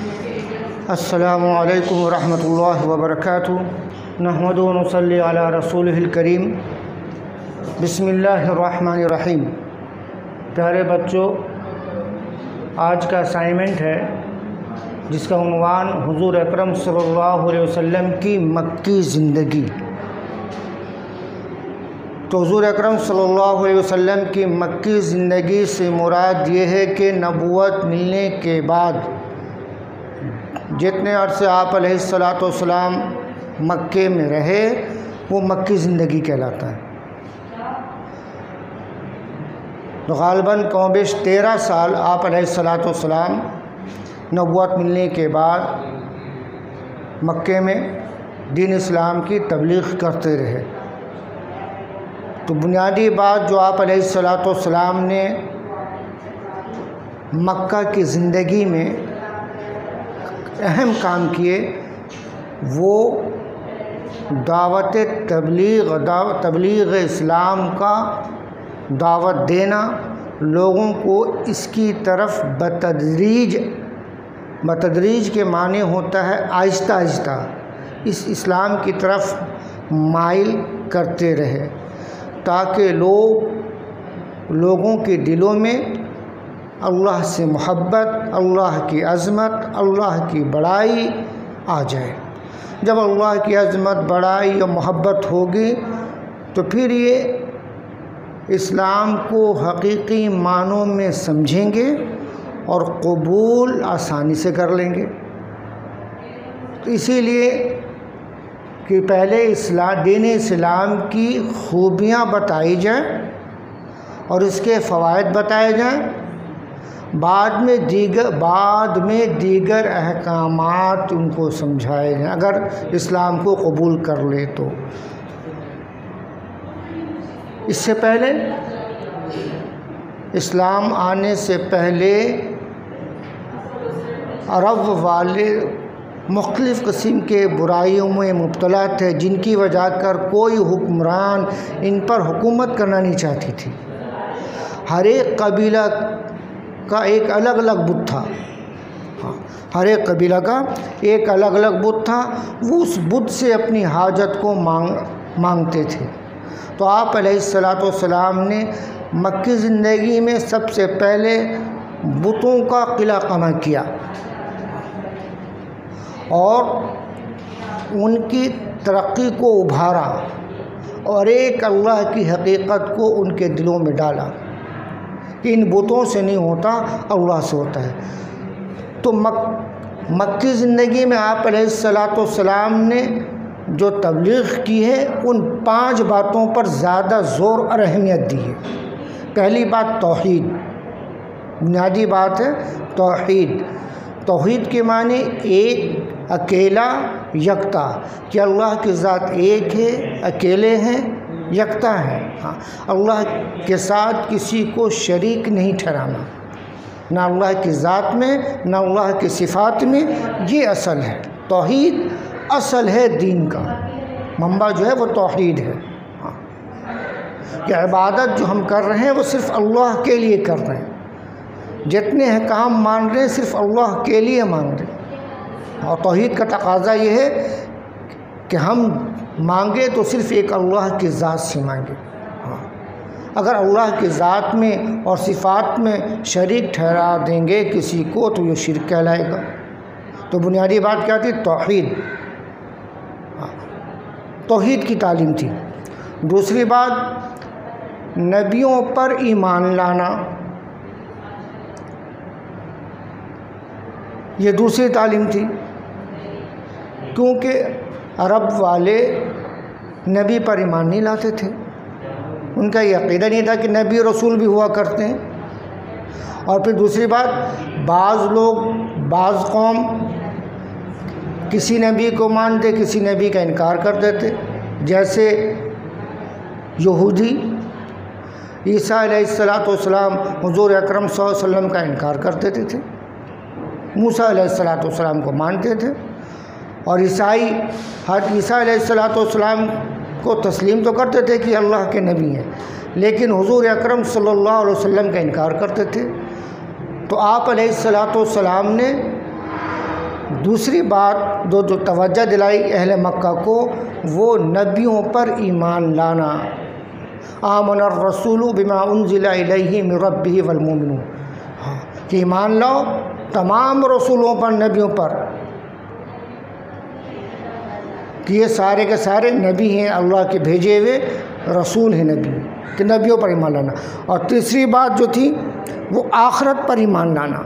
السلام علیکم ورحمۃ اللہ وبرکاتہ۔ نحمد و نصلی علی رسولہ الکریم۔ بسم اللہ الرحمن الرحیم۔ پیارے بچوں، آج کا اسائنمنٹ ہے جس کا عنوان حضور اکرم صلی اللہ علیہ وسلم کی مکی زندگی۔ تو حضور اکرم صلی اللہ علیہ وسلم کی مکی زندگی سے مراد یہ ہے کہ نبوت ملنے کے بعد جتنے عرصے آپ علیہ الصلاۃ والسلام مکے میں رہے وہ مکی زندگی کہلاتا ہے۔ تو غالباً کم و بیش 13 سال آپ علیہ الصلاۃ والسلام نبوت ملنے کے بعد مکے میں دین اسلام کی تبلیغ کرتے رہے۔ تو بنیادی بات جو آپ علیہ الصلاۃ والسلام نے مکہ کی زندگی میں اہم کام کیے وہ دعوت تبلیغ اسلام کا دعوت دینا، لوگوں کو اس کی طرف بتدریج کے معنی ہوتا ہے آہستہ آہستہ اس اسلام کی طرف مائل کرتے رہے تاکہ لوگوں کے دلوں میں اللہ سے محبت، اللہ کی عظمت، اللہ کی بڑائی آ جائے۔ جب اللہ کی عظمت، بڑائی اور محبت ہوگی تو پھر یہ اسلام کو حقیقی معنوں میں سمجھیں گے اور قبول آسانی سے کر لیں گے۔ اسی لیے کہ پہلے دین اسلام کی خوبیاں بتائی جائیں اور اس کے فوائد بتائے جائیں، بعد میں دیگر احکامات ان کو سمجھائے جائیں اگر اسلام کو قبول کر لے تو۔ اس سے پہلے اسلام آنے سے پہلے عرب والے مختلف قسم کے برائیوں میں مبتلا تھے جن کی وجہ کر کوئی حکمران ان پر حکومت کرنا نہیں چاہتی تھی۔ ہر ایک قبیلہ کا ایک الگ الگ بت تھا، ہر ایک قبیلہ کا ایک الگ الگ بت تھا، وہ اس بت سے اپنی حاجت کو مانگتے تھے۔ تو آپ علیہ الصلاۃ والسلام نے مکی زندگی میں سب سے پہلے بتوں کا قلعہ قمع کیا اور ان کی ترقی کو ابھارا اور ایک اللہ کی حقیقت کو ان کے دلوں میں ڈالا کہ ان بتوں سے نہیں ہوتا، اللہ سے ہوتا ہے۔ تو مکی زندگی میں آپ علیہ الصلاۃ والسلام نے جو تبلیغ کی ہے ان 5 باتوں پر زیادہ زور اور اہمیت دی ہے۔ پہلی بات توحید، بنیادی بات ہے توحید۔ توحید کے معنی ایک، اکیلا، یکتا، کہ اللہ کی ذات ایک ہے، اکیلے ہیں، یکتا ہے۔ اللہ کے ساتھ کسی کو شریک نہیں ٹھہرانا، نہ اللہ کی ذات میں نہ اللہ کی صفات میں، یہ اصل ہے۔ توحید اصل ہے دین کا، منبع جو ہے وہ توحید ہے کہ عبادت جو ہم کر رہے ہیں وہ صرف اللہ کے لیے کر رہے ہیں، جتنے احکام مان رہے ہیں صرف اللہ کے لیے مان رہے ہیں۔ اور توحید کا تقاضا یہ ہے کہ ہم مانگے تو صرف ایک اللہ کی ذات سے مانگے۔ اگر اللہ کی ذات میں اور صفات میں شریک ٹھہرا دیں گے کسی کو تو یہ شرک کہلائے گا۔ تو بنیادی بات کیا تھی؟ توحید، توحید کی تعلیم تھی۔ دوسری بات نبیوں پر ایمان لانا، یہ دوسری تعلیم تھی، کیونکہ عرب والے نبی پر ایمان نہیں لاتے تھے، ان کا یہ عقیدہ نہیں تھا کہ نبی رسول بھی ہوا کرتے ہیں۔ اور پھر دوسری بات، بعض قوم کسی نبی کو مانتے، کسی نبی کا انکار کر دیتے، جیسے یہودی عیسیٰ علیہ الصلاۃ والسلام حضور اکرم صلی اللہ علیہ وسلم کا انکار کر دیتے تھے، موسیٰ علیہ الصلاۃ والسلام کو مانتے تھے، اور عیسائی عیسیٰ علیہ الصلاۃ والسلام کو تسلیم تو کرتے تھے کہ اللہ کے نبی ہیں، لیکن حضور اکرم صلی اللہ علیہ وسلم کا انکار کرتے تھے۔ تو آپ علیہ الصلاۃ والسلام نے دوسری بات جو توجہ دلائی اہل مکہ کو، وہ نبیوں پر ایمان لانا۔ آمن الرسول بما انزل الیہ من ربہ والمؤمنون، کہ ایمان لاؤ تمام رسولوں پر، نبیوں پر، کہ یہ سارے کے سارے نبی ہیں، اللہ کے بھیجے ہوئے رسول ہیں نبی، کہ نبیوں پر ایمان لانا۔ اور تیسری بات جو تھی وہ آخرت پر ایمان لانا۔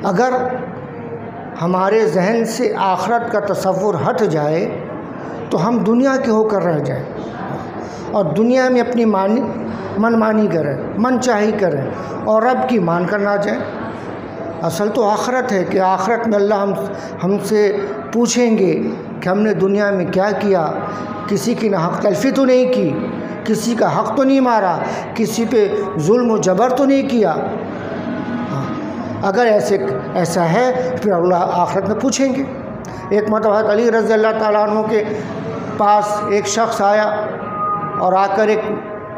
اگر ہمارے ذہن سے آخرت کا تصور ہٹ جائے تو ہم دنیا کے ہو کر رہ جائیں اور دنیا میں اپنی من مانی کریں، من چاہی کریں اور رب کی مان کر نہ جائیں۔ اصل تو آخرت ہے کہ آخرت میں اللہ ہم سے پوچھیں گے کہ ہم نے دنیا میں کیا کیا، کسی کی ناحق تلفی تو نہیں کی، کسی کا حق تو نہیں مارا، کسی پہ ظلم و جبر تو نہیں کیا۔ اگر ایسا ہے پھر اللہ آخرت میں پوچھیں گے۔ ایک مرتبہ حضرت علی رضی اللہ تعالیٰ عنہ کے پاس ایک شخص آیا اور آ کر ایک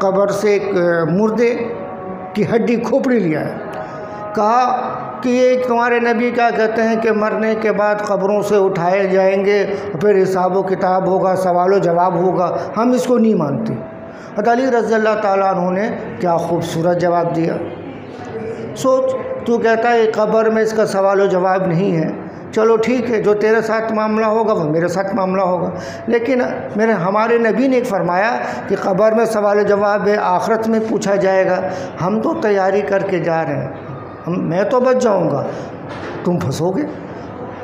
قبر سے ایک مردے کی ہڈی کھوپڑی لیا ہے، کہا کہ یہ تمہارے نبی کیا کہتے ہیں کہ مرنے کے بعد قبروں سے اٹھائے جائیں گے، پھر حساب و کتاب ہوگا، سوال و جواب ہوگا، ہم اس کو نہیں مانتے۔ حضرت علی رضی اللہ تعالیٰ عنہ نے کیا خوبصورت جواب دیا۔ سوچ، تو کہتا ہے قبر میں اس کا سوال و جواب نہیں ہے، چلو ٹھیک ہے، جو تیرے ساتھ معاملہ ہوگا وہ میرے ساتھ معاملہ ہوگا، لیکن ہمارے نبی نے ایک فرمایا کہ قبر میں سوال و جواب ہے، آخرت میں پوچھا جائے گا، ہم تو تیاری کر کے جا رہے ہیں، میں تو بچ جاؤں گا، تم پھنسو گے۔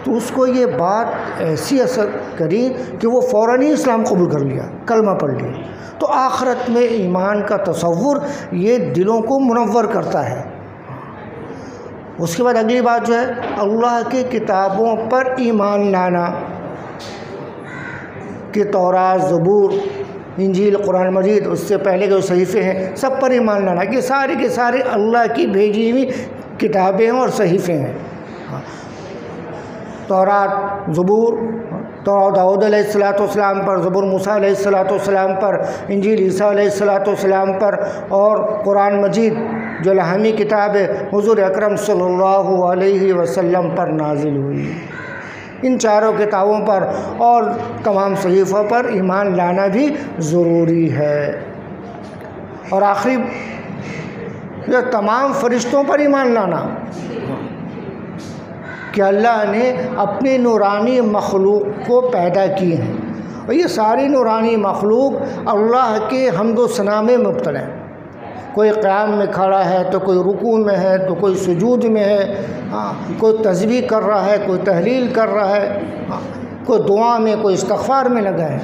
تو اس کو یہ بات ایسی اثر کری کہ وہ فوراً ہی اسلام قبول کر لیا، کلمہ پڑھ لیا۔ تو آخرت میں ایمان کا تصور یہ دلوں کو منور کرتا ہے۔ اس کے بعد اگلی بات جو ہے اللہ کی کتابوں پر ایمان لانا، کہ تورات، زبور، انجیل، قرآن مجید، اس سے پہلے کے جو صحیفے ہیں سب پر ایمان لانا، کہ سارے کے سارے اللہ کی بھیجی ہوئی کتابیں ہیں اور صحیفے ہیں۔ تورات، زبور، داؤد علیہ السلام پر، زبور موسیٰ علیہ السلام پر، انجیل عیسیٰ علیہ السلام پر، اور قرآن مجید جو الہامی کتاب ہے حضور اکرم صلی اللہ علیہ وسلم پر نازل ہوئی۔ ان چاروں کتابوں پر اور تمام صحیفوں پر ایمان لانا بھی ضروری ہے۔ اور آخری یہ تمام فرشتوں پر ایمان لانا، کہ اللہ نے اپنی نورانی مخلوق کو پیدا کی ہیں، اور یہ ساری نورانی مخلوق اللہ کے حمد و ثنا میں مبتلا ہے۔ کوئی قیام میں کھڑا ہے، تو کوئی رکوع میں ہے، تو کوئی سجود میں ہے، کوئی تسبیح کر رہا ہے، کوئی تحلیل کر رہا ہے، کوئی دعا میں، کوئی استغفار میں لگا ہے۔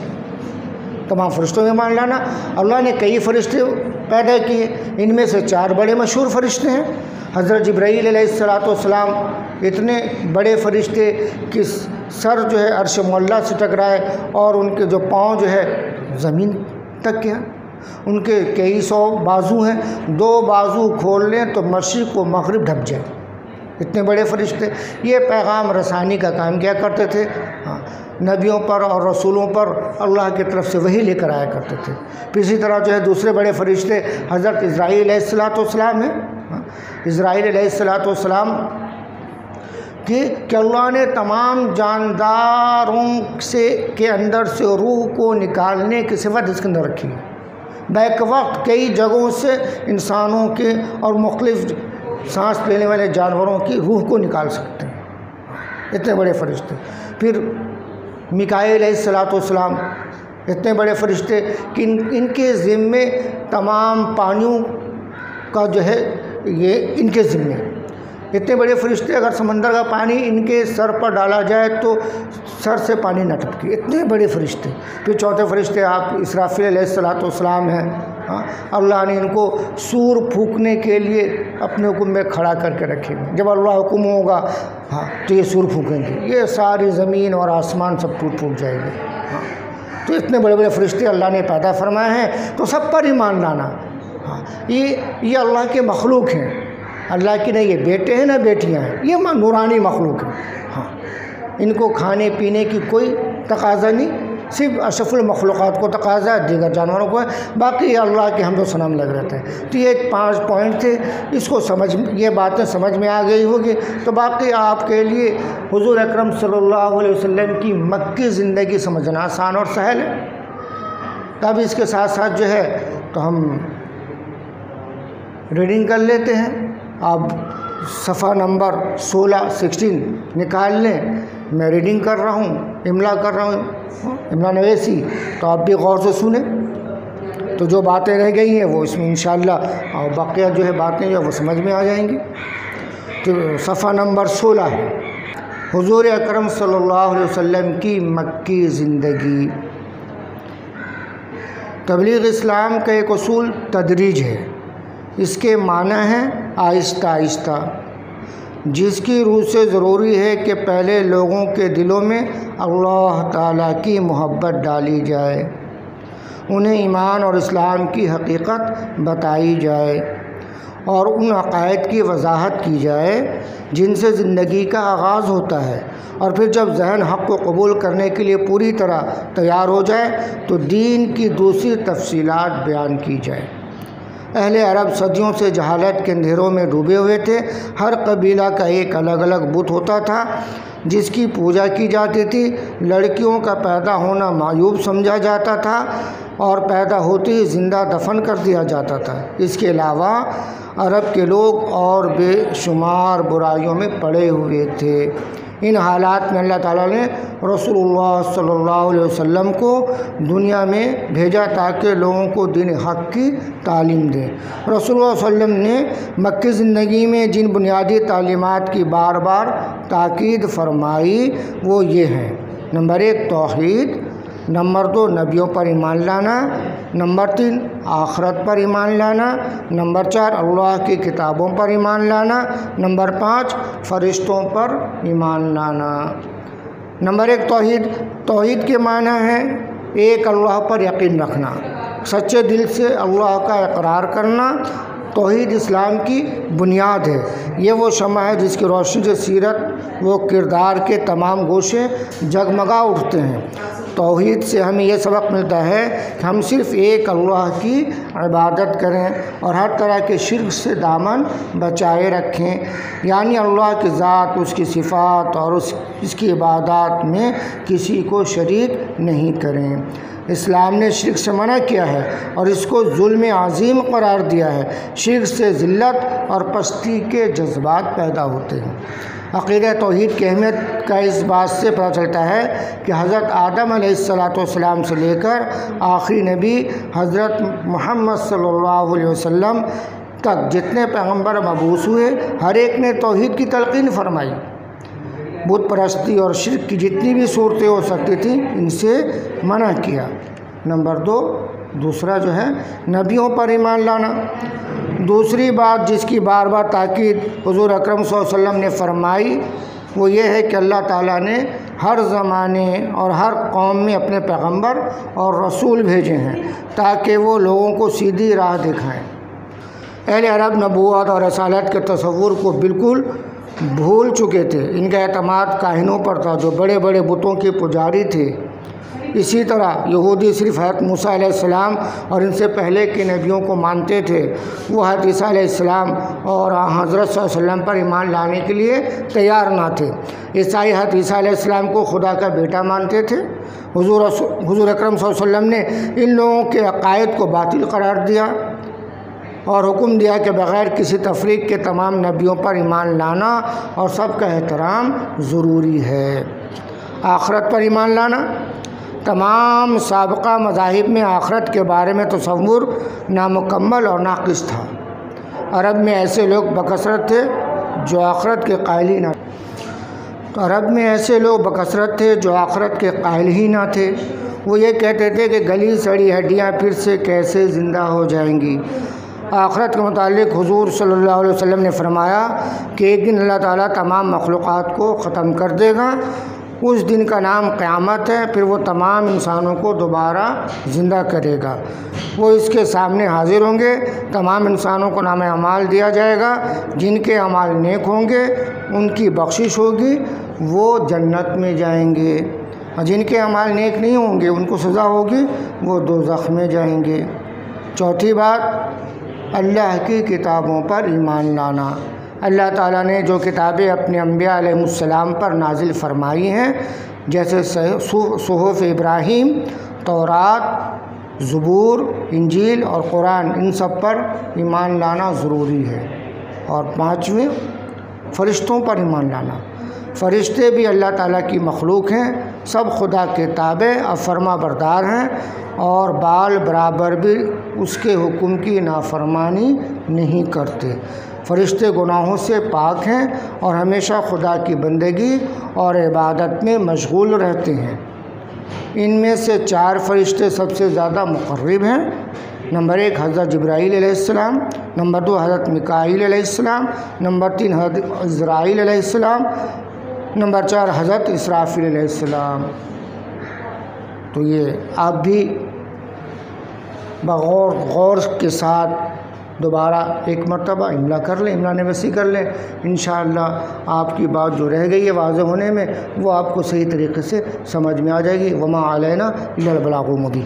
تمام فرشتوں میں مان لانا۔ اللہ نے کئی فرشتے پیدا کیے، ان میں سے 4 بڑے مشہور فرشتے ہیں۔ حضرت جبرائیل علیہ السلام اتنے بڑے فرشتے کہ سر جو ہے عرش معلیٰ سے ٹکرائے اور ان کے جو پاؤں جو ہے زمین تک گیا۔ ان کے کئی 100 بازو ہیں، 2 بازو کھول لیں تو مشرق و مغرب ڈھک جائے، اتنے بڑے فرشتے۔ یہ پیغام رسانی کا کام کیا کرتے تھے، نبیوں پر اور رسولوں پر اللہ کی طرف سے وحی لے کر آیا کرتے تھے۔ پھر اسی طرح جو ہے دوسرے بڑے فرشتے حضرت اسرائیل علیہ السلام ہیں۔ اسرائیل علیہ السلام کہ اللہ نے تمام جانداروں کے اندر سے روح کو نکالنے کی صفت اس کے اندر رکھی ہے۔ بیک وقت کئی جگہوں سے انسانوں کے اور مختلف سانس لینے والے جانوروں کی روح کو نکال سکتے ہیں، اتنے بڑے فرشتے۔ پھر میکائیل علیہ السلام اتنے بڑے فرشتے کہ ان کے ذمے تمام پانیوں کا جو ہے یہ ان کے ذمے، اتنے بڑے فرشتے، اگر سمندر کا پانی ان کے سر پر ڈالا جائے تو سر سے پانی نہ ٹپکے، اتنے بڑے فرشتے۔ پھر چوتھے فرشتے آپ اسرافیل علیہ السلام ہیں۔ اللہ نے ان کو سور پھونکنے کے لیے اپنے حکم میں کھڑا کر کے رکھے گا، جب اللہ حکم ہوگا تو یہ سور پھونکیں گے، یہ ساری زمین اور آسمان سب پھونک جائے گی۔ تو اتنے بڑے بڑے فرشتے اللہ نے پیدا فرمائے ہیں، تو سب پر ایمان لانا۔ یہ اللہ کے مخلوق ہیں، اللہ کی نہ یہ بیٹے ہیں نہ بیٹیاں ہیں، یہ نورانی مخلوق ہیں۔ ان کو کھانے پینے کی کوئی تقاضا نہیں، صرف اشرف المخلوقات کو تقاضا ہے، دیگر جانوروں کو ہے، باقی اللہ کے حمد و ثنا لگ رہتا ہے۔ تو یہ 5 پوائنٹ تھے، اس کو یہ باتیں سمجھ میں آ گئی ہوگی، تو باقی آپ کے لیے حضور اکرم صلی اللہ علیہ وسلم کی مکی زندگی سمجھنا آسان اور سہل ہے۔ تب اس کے ساتھ ساتھ جو ہے تو ہم ریڈنگ کر لیتے ہیں۔ آپ صفحہ نمبر 16 نکال لیں، میں ریڈنگ کر رہا ہوں، املا کر رہا ہوں، املا نویسی، تو آپ بھی غور سے سنیں، تو جو باتیں رہ گئی ہیں وہ اس میں انشاءاللہ اور بقیہ جو ہے باتیں جو وہ سمجھ میں آ جائیں گی۔ تو صفحہ نمبر 16 ہے حضور اکرم صلی اللہ علیہ وسلم کی مکی زندگی۔ تبلیغ اسلام کا ایک اصول تدریج ہے، اس کے معنی ہے آہستہ آہستہ، جس کی روح سے ضروری ہے کہ پہلے لوگوں کے دلوں میں اللہ تعالیٰ کی محبت ڈالی جائے، انہیں ایمان اور اسلام کی حقیقت بتائی جائے اور ان عقائد کی وضاحت کی جائے جن سے زندگی کا آغاز ہوتا ہے، اور پھر جب ذہن حق کو قبول کرنے کے لیے پوری طرح تیار ہو جائے تو دین کی دوسری تفصیلات بیان کی جائے۔ اہل عرب صدیوں سے جہالت کے اندھیروں میں ڈوبے ہوئے تھے۔ ہر قبیلہ کا ایک الگ الگ بت ہوتا تھا جس کی پوجا کی جاتی تھی۔ لڑکیوں کا پیدا ہونا معیوب سمجھا جاتا تھا اور پیدا ہوتے ہی زندہ دفن کر دیا جاتا تھا۔ اس کے علاوہ عرب کے لوگ اور بے شمار برائیوں میں پڑے ہوئے تھے۔ ان حالات میں اللہ تعالیٰ نے رسول اللہ صلی اللہ علیہ وسلم کو دنیا میں بھیجا تاکہ لوگوں کو دین حق کی تعلیم دیں۔ رسول اللہ صلی اللہ علیہ وسلم نے مکی زندگی میں جن بنیادی تعلیمات کی بار بار تاکید فرمائی وہ یہ ہیں: نمبر 1 توحید، نمبر 2 نبیوں پر ایمان لانا، نمبر 3 آخرت پر ایمان لانا، نمبر 4 اللہ کی کتابوں پر ایمان لانا، نمبر 5 فرشتوں پر ایمان لانا۔ نمبر 1 توحید کے معنی ہے ایک اللہ پر یقین رکھنا، سچے دل سے اللہ کا اقرار کرنا۔ توحید اسلام کی بنیاد ہے، یہ وہ شمع ہے جس کی روشنی سے سیرت و کردار کے تمام گوشے جگمگا اٹھتے ہیں۔ توحید سے ہمیں یہ سبق ملتا ہے کہ ہم صرف ایک اللہ کی عبادت کریں اور ہر طرح کے شرک سے دامن بچائے رکھیں، یعنی اللہ کی ذات، اس کی صفات اور اس کی عبادات میں کسی کو شریک نہیں کریں۔ اسلام نے شرک سے منع کیا ہے اور اس کو ظلم عظیم قرار دیا ہے۔ شرک سے ذلت اور پستی کے جذبات پیدا ہوتے ہیں۔ عقیدہ توحید کی اہمیت کا اس بات سے پتہ چلتا ہے کہ حضرت آدم علیہ السلام سے لے کر آخری نبی حضرت محمد صلی اللہ علیہ وسلم تک جتنے پیغمبر مبعوث ہوئے، ہر ایک نے توحید کی تلقین فرمائی۔ بت پرستی اور شرک کی جتنی بھی صورتیں ہو سکتی تھیں ان سے منع کیا۔ نمبر 2 دوسرا جو ہے نبیوں پر ایمان لانا۔ دوسری بات جس کی بار بار تاکید حضور اکرم صلی اللہ علیہ وسلم نے فرمائی وہ یہ ہے کہ اللہ تعالیٰ نے ہر زمانے اور ہر قوم میں اپنے پیغمبر اور رسول بھیجے ہیں تاکہ وہ لوگوں کو سیدھی راہ دکھائیں۔ اہل عرب نبوت اور رسالت کے تصور کو بالکل بھول چکے تھے۔ ان کا اعتماد کاہنوں پر تھا جو بڑے بڑے بتوں کے پجاری تھے۔ اسی طرح یہودی صرف حضرت موسیٰ علیہ السلام اور ان سے پہلے کے نبیوں کو مانتے تھے۔ وہ حضرت عیسیٰ علیہ السلام اور حضرت صلی اللہ علیہ وسلم پر ایمان لانے کے لیے تیار نہ تھے۔ عیسائی حضرت عیسیٰ علیہ السلام کو خدا کا بیٹا مانتے تھے۔ حضور اکرم صلی اللہ علیہ وسلم نے ان لوگوں کے عقائد کو باطل قرار دیا اور حکم دیا کہ بغیر کسی تفریق کے تمام نبیوں پر ایمان لانا اور سب کا احترام ضروری ہے۔ آخرت پر ایمان لانا۔ تمام سابقہ مذاہب میں آخرت کے بارے میں تصور نامکمل اور ناقص تھا۔ عرب میں ایسے لوگ بکثرت تھے جو آخرت کے قائل ہی نہ تھے۔ وہ یہ کہتے تھے کہ گلی سڑی ہڈیاں پھر سے کیسے زندہ ہو جائیں گی۔ آخرت کے متعلق حضور صلی اللہ علیہ وسلم نے فرمایا کہ ایک دن اللہ تعالیٰ تمام مخلوقات کو ختم کر دے گا۔ اس دن کا نام قیامت ہے۔ پھر وہ تمام انسانوں کو دوبارہ زندہ کرے گا۔ وہ اس کے سامنے حاضر ہوں گے۔ تمام انسانوں کو نام اعمال دیا جائے گا۔ جن کے اعمال نیک ہوں گے ان کی بخشش ہوگی، وہ جنت میں جائیں گے۔ اور جن کے اعمال نیک نہیں ہوں گے ان کو سزا ہوگی، وہ دوزخ میں جائیں گے۔ چوتھی بات، اللہ کی کتابوں پر ایمان لانا۔ اللہ تعالیٰ نے جو کتابیں اپنے انبیاء علیہ السلام پر نازل فرمائی ہیں، جیسے صحف ابراہیم، تورات، زبور، انجیل اور قرآن، ان سب پر ایمان لانا ضروری ہے۔ اور پانچویں، فرشتوں پر ایمان لانا۔ فرشتے بھی اللہ تعالیٰ کی مخلوق ہیں، سب خدا کے تابع اور فرما بردار ہیں، اور بال برابر بھی اس کے حکم کی نافرمانی نہیں کرتے۔ فرشتے گناہوں سے پاک ہیں اور ہمیشہ خدا کی بندگی اور عبادت میں مشغول رہتے ہیں۔ ان میں سے 4 فرشتے سب سے زیادہ مقرب ہیں۔ نمبر 1 حضرت جبرائیل علیہ السلام، نمبر 2 حضرت میکائیل علیہ السلام، نمبر 3 حضرت عزرائیل علیہ السلام، نمبر 4 حضرت اسرافیل علیہ السلام۔ تو یہ آپ بھی غور کے ساتھ دوبارہ ایک مرتبہ املا کر لیں، املا نویسی کر لیں، انشاءاللہ آپ کی بات جو رہ گئی ہے واضح ہونے میں وہ آپ کو صحیح طریقے سے سمجھ میں آ جائے گی۔ وما علینا الا البلاغ المبین۔